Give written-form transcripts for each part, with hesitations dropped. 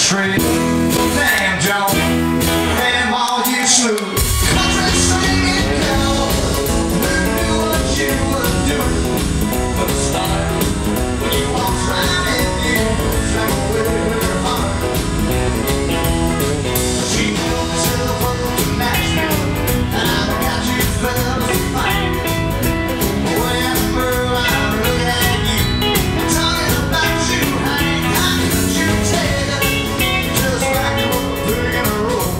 Strait, damn Joe, damn all you smooth country singing girl. Who knew what you were doing? But the style when you walk right in, you sang with her heart. She moved herself up to Nashville, and I've got you fellas fighting. Whenever I look at you, I'm talking about you, honey. How could you tell? Just like a pig in a roll.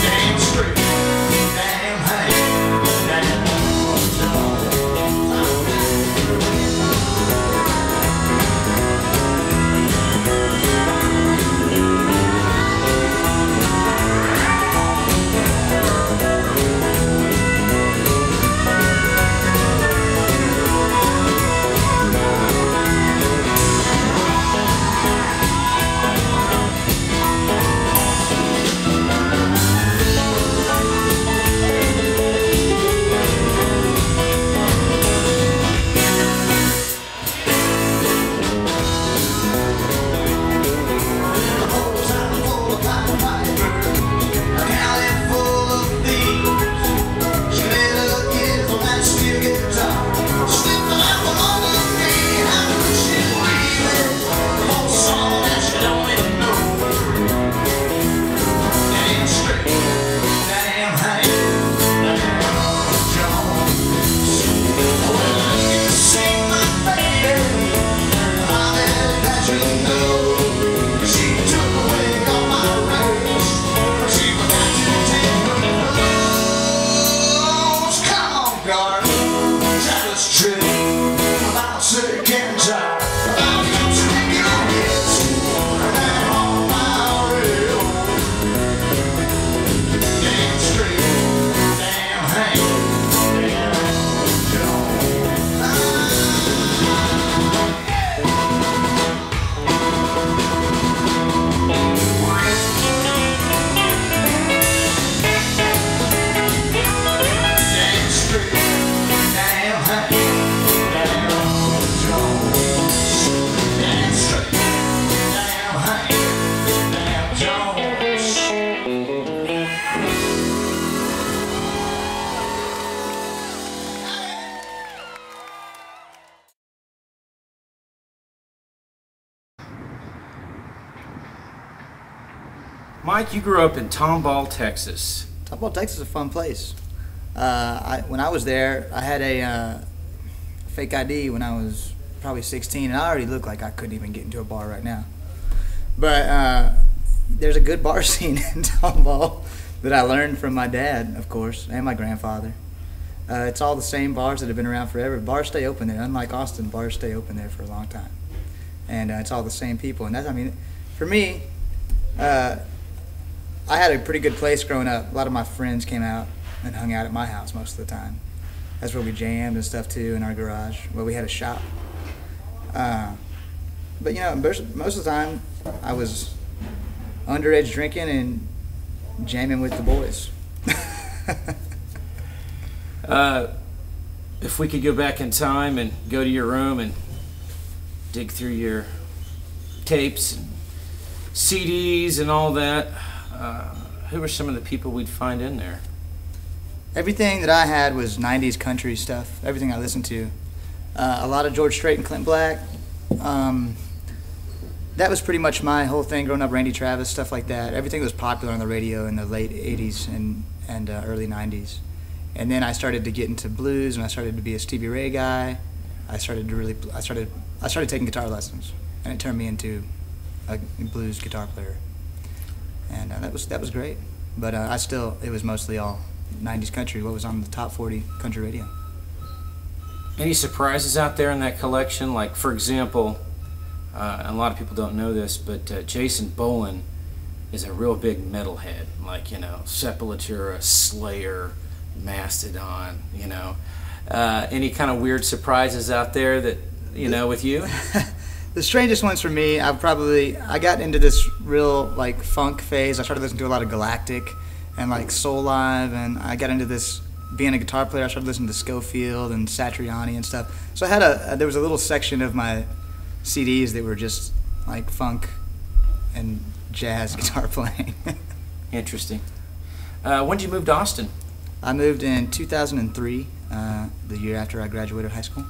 Damn straight, damn hang, damn Mike, you grew up in Tomball, Texas. Tomball, Texas is a fun place. When I was there, I had a fake ID when I was probably 16, and I already looked like I couldn't even get into a bar right now. But there's a good bar scene in Tomball that I learned from my dad, of course, and my grandfather. It's all the same bars that have been around forever. Bars stay open there. Unlike Austin, bars stay open there for a long time. And it's all the same people. And that's, I mean, for me, I had a pretty good place growing up. A lot of my friends came out and hung out at my house most of the time. That's where we jammed and stuff too, in our garage. Well, we had a shop. But you know, most of the time I was underage drinking and jamming with the boys. If we could go back in time and go to your room and dig through your tapes and CDs and all that, who were some of the people we'd find in there? Everything that I had was 90s country stuff, everything I listened to. A lot of George Strait and Clint Black. That was pretty much my whole thing growing up, Randy Travis, stuff like that. Everything was popular on the radio in the late 80s and early 90s. And then I started to get into blues, and I started to be a Stevie Ray guy. I started taking guitar lessons, and it turned me into a blues guitar player. And that was great. But it was mostly all 90s country, what was on the top 40 country radio. Any surprises out there in that collection? Like, for example, and a lot of people don't know this, but Jason Boland is a real big metalhead. Like, you know, Sepultura, Slayer, Mastodon, you know. Any kind of weird surprises out there that, you know, with you? The strangest ones for me, I got into this real like funk phase. I started listening to a lot of Galactic and like Soul Live, and I got into this, being a guitar player, I started listening to Scofield and Satriani and stuff. So I had there was a little section of my CDs that were just like funk and jazz guitar playing. Interesting. When did you move to Austin? I moved in 2003, the year after I graduated high school.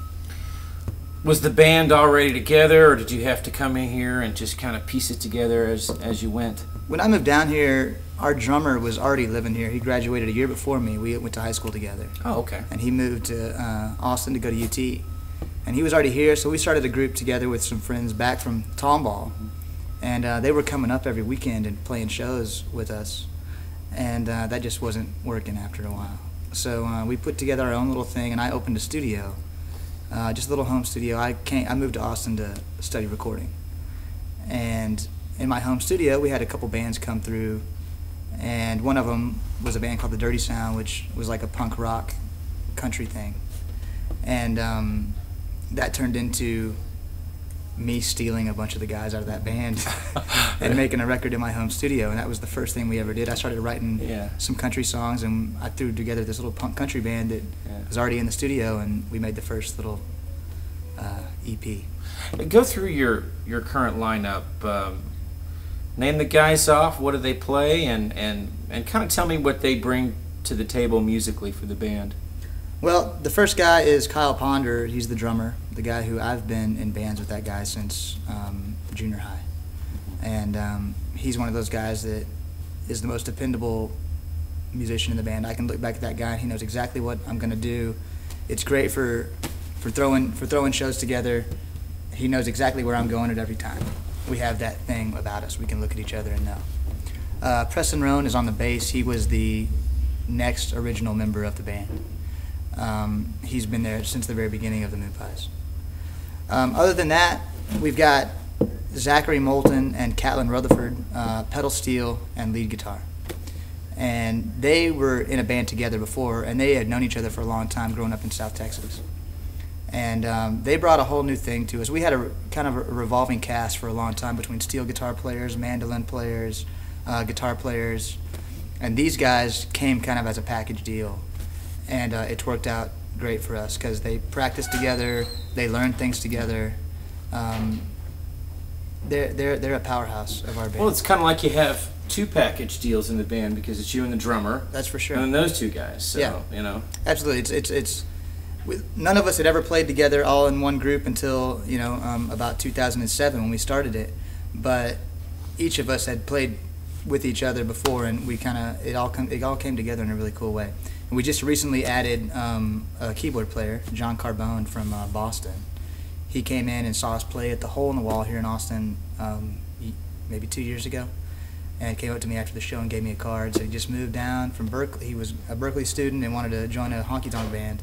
Was the band already together, or did you have to come in here and just kind of piece it together as you went? When I moved down here, our drummer was already living here. He graduated a year before me. We went to high school together. Oh, okay. And he moved to Austin to go to UT. And he was already here, so we started a group together with some friends back from Tomball. And they were coming up every weekend and playing shows with us. And that just wasn't working after a while. So we put together our own little thing, and I opened a studio. Just a little home studio. I moved to Austin to study recording, and in my home studio we had a couple bands come through, and one of them was a band called the Dirty Sound, which was like a punk rock country thing, and that turned into me stealing a bunch of the guys out of that band and making a record in my home studio, and that was the first thing we ever did. I started writing some country songs, and I threw together this little punk country band that was already in the studio, and we made the first little EP. Go through your current lineup. Name the guys off. What do they play, and kind of tell me what they bring to the table musically for the band. Well, the first guy is Kyle Ponder. He's the drummer, the guy who I've been in bands with that guy since junior high. And he's one of those guys that is the most dependable musician in the band. I can look back at that guy and he knows exactly what I'm going to do. It's great for throwing shows together. He knows exactly where I'm going at every time. We have that thing about us. We can look at each other and know. Preston Roan is on the bass. He was the next original member of the band. He's been there since the very beginning of the Moonpies. Other than that, we've got Zachary Moulton and Catlin Rutherford, pedal steel and lead guitar. And they were in a band together before, and they had known each other for a long time growing up in South Texas. And they brought a whole new thing to us. We had a kind of a revolving cast for a long time between steel guitar players, mandolin players, guitar players, and these guys came kind of as a package deal. And it's worked out great for us because they practice together, they learn things together. They're a powerhouse of our band. Well, it's kind of like you have two package deals in the band because it's you and the drummer. That's for sure. And then those two guys. So, yeah, you know. Absolutely. None of us had ever played together all in one group until about 2007 when we started it. But each of us had played with each other before, and we it all came together in a really cool way. And we just recently added a keyboard player, John Carbone from Boston. He came in and saw us play at the Hole in the Wall here in Austin maybe 2 years ago, and came up to me after the show and gave me a card. Said he just moved down from Berkeley. He was a Berkeley student and wanted to join a honky-tonk band.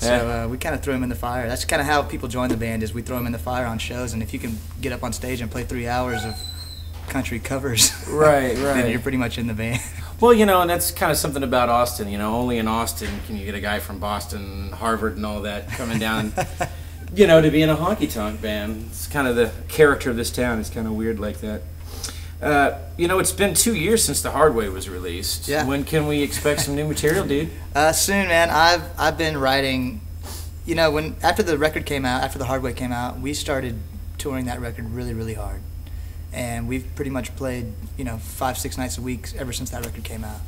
So we kind of threw him in the fire. That's kind of how people join the band, is we throw him in the fire on shows, and if you can get up on stage and play 3 hours of country covers, right, then you're pretty much in the band. Well, and that's kind of something about Austin. Only in Austin can you get a guy from Boston, Harvard, and all that coming down, to be in a honky-tonk band. It's kind of the character of this town. It's kind of weird like that. It's been 2 years since The Hard Way was released. Yeah. When can we expect some new material, dude? Soon, man. I've been writing. After the record came out, after The Hard Way came out, we started touring that record really, really hard. And we've pretty much played, 5-6 nights a week ever since that record came out,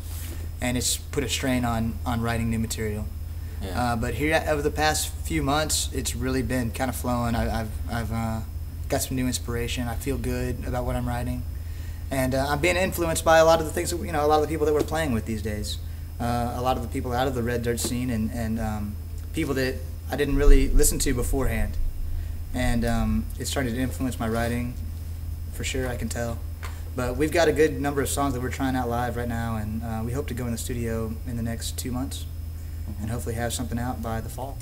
and it's put a strain on writing new material. Yeah. But here, over the past few months, it's really been kind of flowing. I've got some new inspiration. I feel good about what I'm writing, and I'm being influenced by a lot of the things that a lot of the people that we're playing with these days. A lot of the people out of the red dirt scene, and people that I didn't really listen to beforehand, and it's starting to influence my writing. For sure, I can tell. But we've got a good number of songs that we're trying out live right now, and we hope to go in the studio in the next 2 months and hopefully have something out by the fall.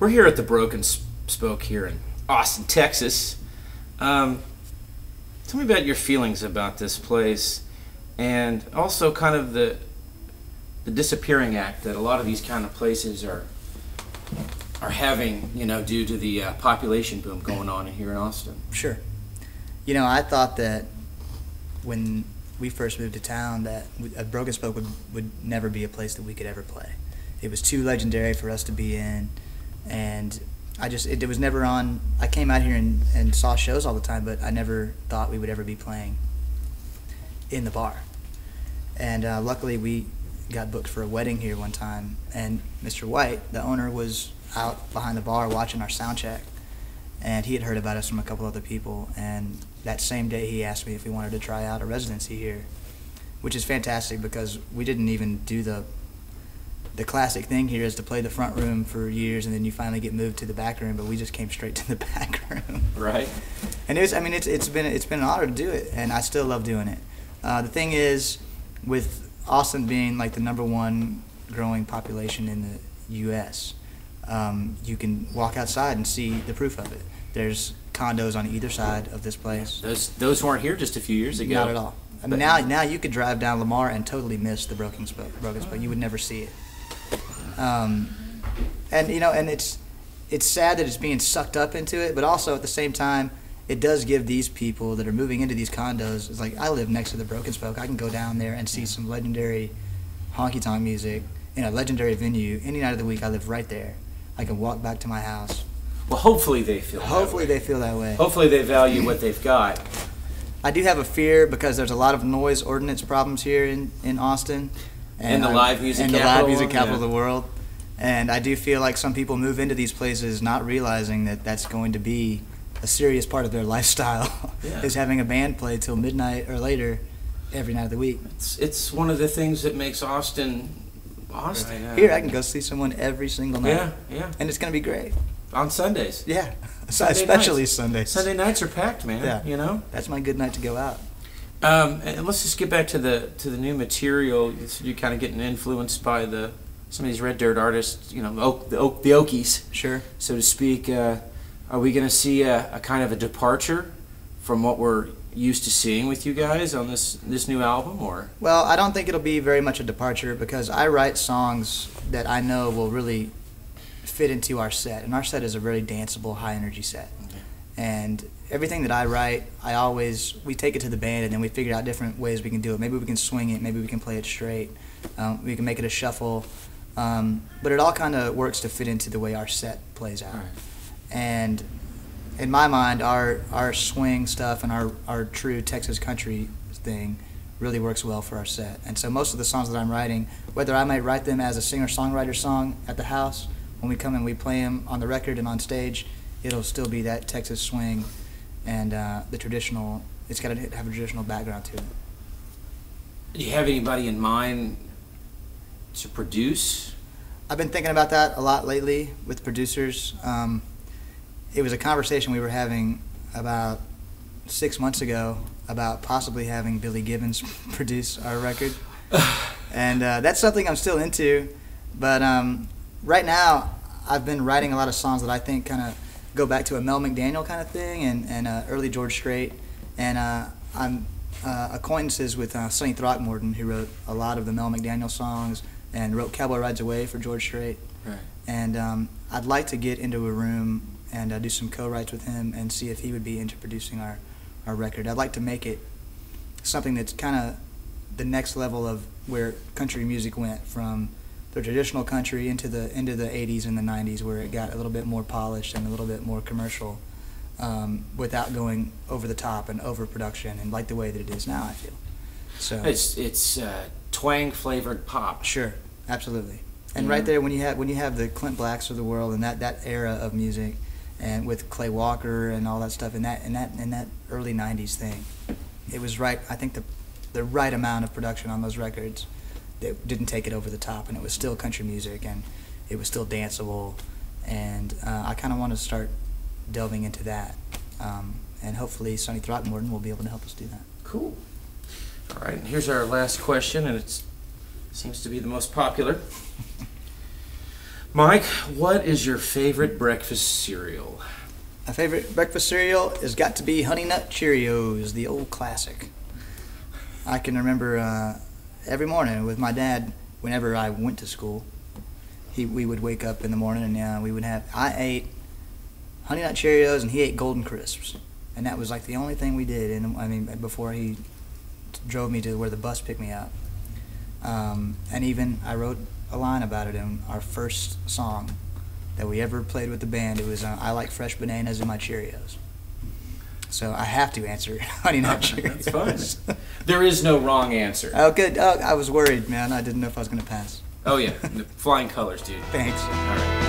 We're here at the Broken Spoke here in Austin, Texas. Tell me about your feelings about this place, and also kind of the disappearing act that a lot of these kind of places are having, due to the population boom going on here in Austin. Sure. I thought that when we first moved to town that Broken Spoke would never be a place that we could ever play. It was too legendary for us to be in, and it was never on. I came out here and saw shows all the time, but I never thought we would ever be playing in the bar. And luckily we got booked for a wedding here one time, and Mr. White, the owner, was out behind the bar watching our sound check, and he had heard about us from a couple other people, and that same day he asked me if we wanted to try out a residency here, which is fantastic because we didn't even do the classic thing here is to play the front room for years and then you finally get moved to the back room, but we just came straight to the back room. Right. And it's been an honor to do it, and I still love doing it. The thing is, with Austin being like the #1 growing population in the U.S., you can walk outside and see the proof of it. There's condos on either side of this place. Those weren't here just a few years ago. Not at all. I mean, now you could drive down Lamar and totally miss the Broken Spoke. You would never see it. And you know, and it's sad that it's being sucked up into it, but also at the same time, it does give these people that are moving into these condos. It's like I live next to the Broken Spoke. I can go down there and see some legendary honky tonk music in a legendary venue any night of the week. I live right there. I can walk back to my house. Well, hopefully they feel. Hopefully they feel that way. Hopefully they value what they've got. I do have a fear because there's a lot of noise ordinance problems here in Austin. And the live music capital of the world. And I do feel like some people move into these places not realizing that that's going to be a serious part of their lifestyle, is having a band play till midnight or later every night of the week. It's one of the things that makes Austin. Here I can go see someone every single night. Yeah. And it's going to be great. On Sundays. Yeah. Especially Sundays. Sunday nights are packed, man. Yeah. You know? That's my good night to go out. And let's just get back to the new material. You're kind of getting influenced by some of these Red Dirt artists, you know, the Okies, sure, so to speak. Are we going to see a kind of a departure from what we're used to seeing with you guys on this new album, or? Well, I don't think it'll be very much a departure because I write songs that I know will really fit into our set, and our set is a really danceable, high energy set. Okay. And everything that I write, we take it to the band and then we figure out different ways we can do it. Maybe we can swing it, maybe we can play it straight, we can make it a shuffle, but it all kind of works to fit into the way our set plays out. Right. And in my mind, our swing stuff and our true Texas country thing really works well for our set. And so most of the songs that I'm writing, whether I might write them as a singer-songwriter song at the house, when we come and we play them on the record and on stage, it'll still be that Texas swing and the traditional. It's got to have a traditional background to it. Do you have anybody in mind to produce? I've been thinking about that a lot lately with producers. It was a conversation we were having about 6 months ago about possibly having Billy Gibbons produce our record. And that's something I'm still into. But right now, I've been writing a lot of songs that I think kind of go back to a Mel McDaniel kind of thing and early George Strait. And I'm acquaintances with Sonny Throckmorton, who wrote a lot of the Mel McDaniel songs and wrote Cowboy Rides Away for George Strait. Right. And I'd like to get into a room and do some co-writes with him and see if he would be into producing our record. I'd like to make it something that's kind of the next level of where country music went from the traditional country into the 80s and the 90s, where it got a little bit more polished and a little bit more commercial, without going over the top and overproduction and like the way that it is now, I feel. So it's twang flavored pop. Sure, absolutely. And right there, when you have the Clint Blacks of the world and that era of music, and with Clay Walker and all that stuff in that early '90s thing, it was right. I think the right amount of production on those records that didn't take it over the top, and it was still country music, and it was still danceable, and I kind of want to start delving into that, and hopefully Sonny Throckmorton will be able to help us do that. Cool. All right, and here's our last question, and it seems to be the most popular. Mike, what is your favorite breakfast cereal? My favorite breakfast cereal has got to be Honey Nut Cheerios, the old classic. I can remember every morning with my dad, whenever I went to school, we would wake up in the morning and I ate Honey Nut Cheerios and he ate Golden Crisps. And that was like the only thing we did, before he drove me to where the bus picked me up. And even I wrote a line about it in our first song that we ever played with the band, it was I like fresh bananas in my Cheerios. So I have to answer Honey Nut Cheerios. That's fine. There is no wrong answer. Oh, good. Oh, I was worried, man. I didn't know if I was going to pass. Oh, yeah. Flying colors, dude. Thanks. All right.